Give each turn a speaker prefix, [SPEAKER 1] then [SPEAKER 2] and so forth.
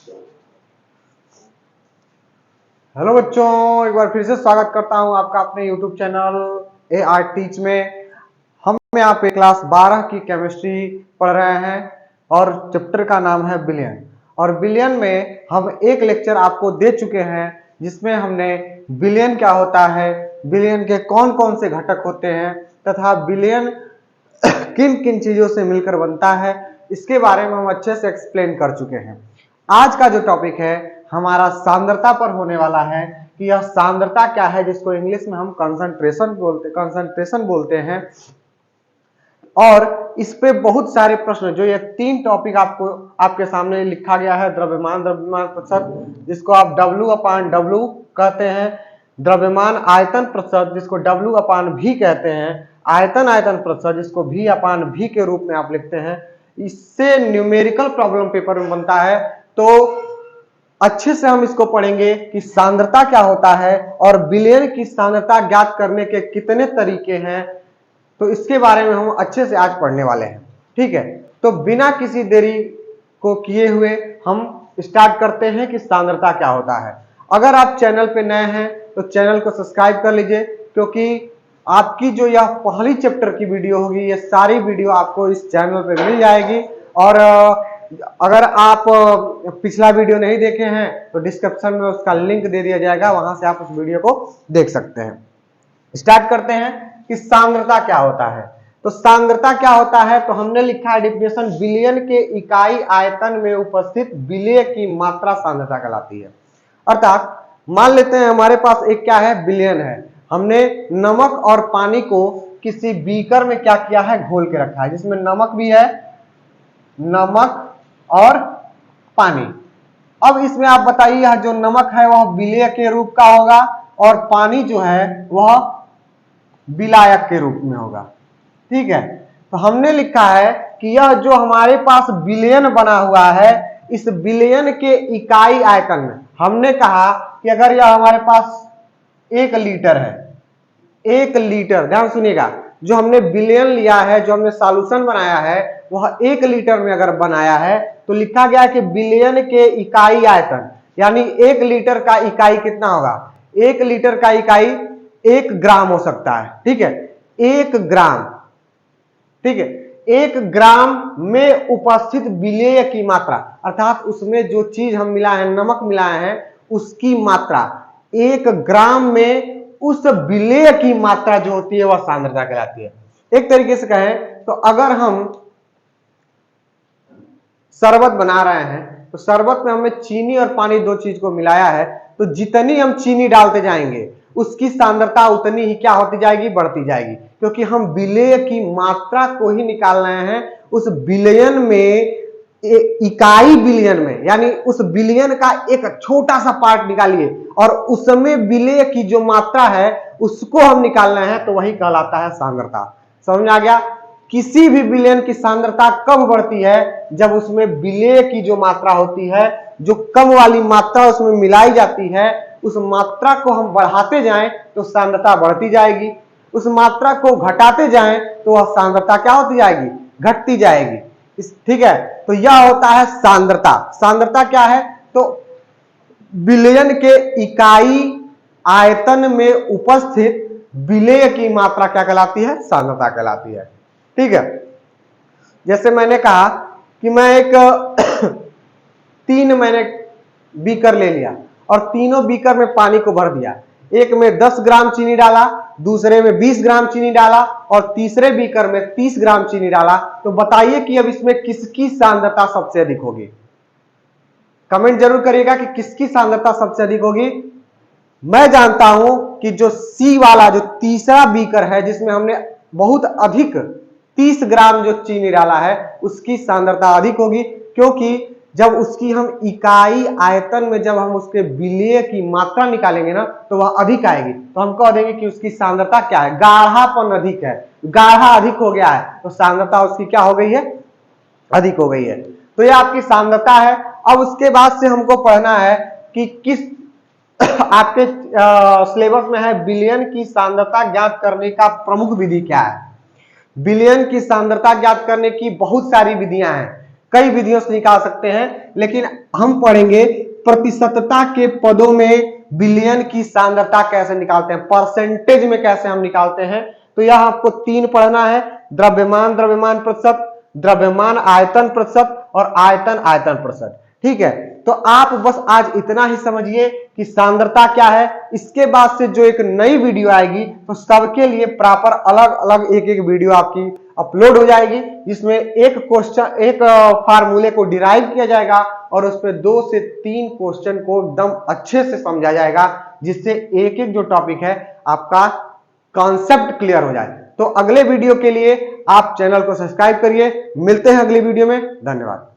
[SPEAKER 1] Hello बच्चों, एक बार फिर से स्वागत करता हूं आपका अपने YouTube चैनल AR टीच में। हम यहाँ पे क्लास 12 की केमिस्ट्री पढ़ रहे हैं और चैप्टर का नाम है बिलियन। और बिलियन में हम एक लेक्चर आपको दे चुके हैं जिसमें हमने बिलियन क्या होता है, बिलियन के कौन कौन से घटक होते हैं तथा बिलियन किन किन चीजों से मिलकर बनता है, इसके बारे में हम अच्छे से एक्सप्लेन कर चुके हैं। आज का जो टॉपिक है हमारा सांद्रता पर होने वाला है कि यह सांद्रता क्या है, जिसको इंग्लिश में हम कंसंट्रेशन बोलते हैं। और इस पे बहुत सारे प्रश्न, जो ये 3 टॉपिक आपको आपके सामने लिखा गया है, द्रव्यमान प्रतिशत जिसको आप W/W कहते हैं, द्रव्यमान आयतन प्रतिशत जिसको W/V कहते हैं, आयतन प्रतिशत जिसको V/V के रूप में आप लिखते हैं। इससे न्यूमेरिकल प्रॉब्लम पेपर में बनता है, तो अच्छे से हम इसको पढ़ेंगे कि सांद्रता क्या होता है और बिलियन की सांद्रता ज्ञात करने के कितने तरीके हैं। तो इसके बारे में हम अच्छे से आज पढ़ने वाले हैं, ठीक है। तो बिना किसी देरी को किए हुए हम स्टार्ट करते हैं कि सांद्रता क्या होता है। अगर आप चैनल पे नए हैं तो चैनल को सब्सक्राइब कर लीजिए, क्योंकि आपकी जो यह पहली चैप्टर की वीडियो होगी, ये सारी वीडियो आपको इस चैनल पे मिल जाएगी। और अगर आप पिछला वीडियो नहीं देखे हैं तो डिस्क्रिप्शन में उसका लिंक दे दिया जाएगा, वहां से आप उस वीडियो को देख सकते हैं। स्टार्ट करते हैं कि सांद्रता क्या होता है। तो सांद्रता क्या होता है, तो हमने लिखा है डिफिनेशन, बिलियन के इकाई आयतन में उपस्थित विलेय की मात्रा सांद्रता कहलाती है। अर्थात मान लेते हैं हमारे पास एक क्या है, बिलियन है। हमने नमक और पानी को किसी बीकर में क्या किया है, घोल के रखा है, जिसमें नमक भी है, नमक और पानी। अब इसमें आप बताइए, यह जो नमक है वह विलेय के रूप का होगा और पानी जो है वह विलायक के रूप में होगा, ठीक है। तो हमने लिखा है कि यह जो हमारे पास बिलियन बना हुआ है, इस बिलियन के इकाई आयतन में हमने कहा कि अगर यह हमारे पास 1 लीटर है, 1 लीटर, ध्यान सुनिएगा, जो हमने बिलियन लिया है, जो हमने सॉल्यूशन बनाया है, वह 1 लीटर में अगर बनाया है तो लिखा गया कि बिलियन के इकाई आयतन, यानी 1 लीटर का इकाई कितना होगा, 1 लीटर का इकाई 1 ग्राम हो सकता है, ठीक है, 1 ग्राम, ठीक है। 1 ग्राम में उपस्थित विलेय की मात्रा, अर्थात उसमें जो चीज हम मिलाए हैं, नमक मिलाए हैं, उसकी मात्रा 1 ग्राम में उस विलेय की मात्रा जो होती है वह सांद्रता कहलाती है। एक तरीके से कहें तो अगर हम शरबत बना रहे हैं तो शरबत में हमने चीनी और पानी 2 चीज को मिलाया है, तो जितनी हम चीनी डालते जाएंगे उसकी सांद्रता उतनी ही क्या होती जाएगी, बढ़ती जाएगी, क्योंकि हम विलेय की मात्रा को ही निकाल रहे हैं। उस बिलियन में, इकाई बिलियन में, यानी उस बिलियन का एक छोटा सा पार्ट निकालिए और उसमें विलेय की जो मात्रा है उसको हम निकाल रहे हैं, तो वही कहलाता है सांद्रता। समझ में आ गया। किसी भी विलेयन की सांद्रता कब बढ़ती है, जब उसमें विलेय की जो मात्रा होती है, जो कम वाली मात्रा उसमें मिलाई जाती है, उस मात्रा को हम बढ़ाते जाएं तो सांद्रता बढ़ती जाएगी, उस मात्रा को घटाते जाएं तो वह सांद्रता क्या होती जाएगी, घटती जाएगी, ठीक है। तो यह होता है सांद्रता। सांद्रता क्या है, तो विलेयन के इकाई आयतन में उपस्थित विलेय की मात्रा क्या कहलाती है, सांद्रता कहलाती है, ठीक है। जैसे मैंने कहा कि मैं एक 3 मैंने बीकर ले लिया और तीनों बीकर में पानी को भर दिया, एक में 10 ग्राम चीनी डाला, दूसरे में 20 ग्राम चीनी डाला और तीसरे बीकर में 30 ग्राम चीनी डाला। तो बताइए कि अब इसमें किसकी सांद्रता सबसे अधिक होगी। कमेंट जरूर करिएगा कि किसकी सांद्रता सबसे अधिक होगी। मैं जानता हूं कि जो सी वाला, जो तीसरा बीकर है जिसमें हमने बहुत अधिक 30 ग्राम जो चीनी डाला है, उसकी सांद्रता अधिक होगी, क्योंकि जब उसकी हम इकाई आयतन में जब हम उसके विलेय की मात्रा निकालेंगे ना, तो वह अधिक आएगी। तो हम कह देंगे कि उसकी सांद्रता क्या है, गाढ़ापन अधिक है, गाढ़ा अधिक हो गया है, तो सांद्रता उसकी क्या हो गई है, अधिक हो गई है। तो यह आपकी सांद्रता है। अब उसके बाद से हमको पढ़ना है कि किस आपके सिलेबस में है, बिलियन की सांद्रता ज्ञात करने का प्रमुख विधि क्या है। बिलियन की सांद्रता ज्ञात करने की बहुत सारी विधियां हैं, कई विधियों से निकाल सकते हैं, लेकिन हम पढ़ेंगे प्रतिशतता के पदों में बिलियन की सांद्रता कैसे निकालते हैं, परसेंटेज में कैसे हम निकालते हैं। तो यह आपको 3 पढ़ना है, द्रव्यमान द्रव्यमान प्रतिशत, द्रव्यमान आयतन प्रतिशत और आयतन आयतन प्रतिशत। ठीक है, तो आप बस आज इतना ही समझिए कि सांद्रता क्या है। इसके बाद से जो एक नई वीडियो आएगी तो सबके लिए प्रॉपर अलग अलग एक एक वीडियो आपकी अपलोड हो जाएगी, जिसमें एक क्वेश्चन एक फार्मूले को डिराइव किया जाएगा और उस पर 2 से 3 क्वेश्चन को एकदम अच्छे से समझा जाएगा, जिससे एक एक जो टॉपिक है आपका कॉन्सेप्ट क्लियर हो जाए। तो अगले वीडियो के लिए आप चैनल को सब्सक्राइब करिए। मिलते हैं अगली वीडियो में। धन्यवाद।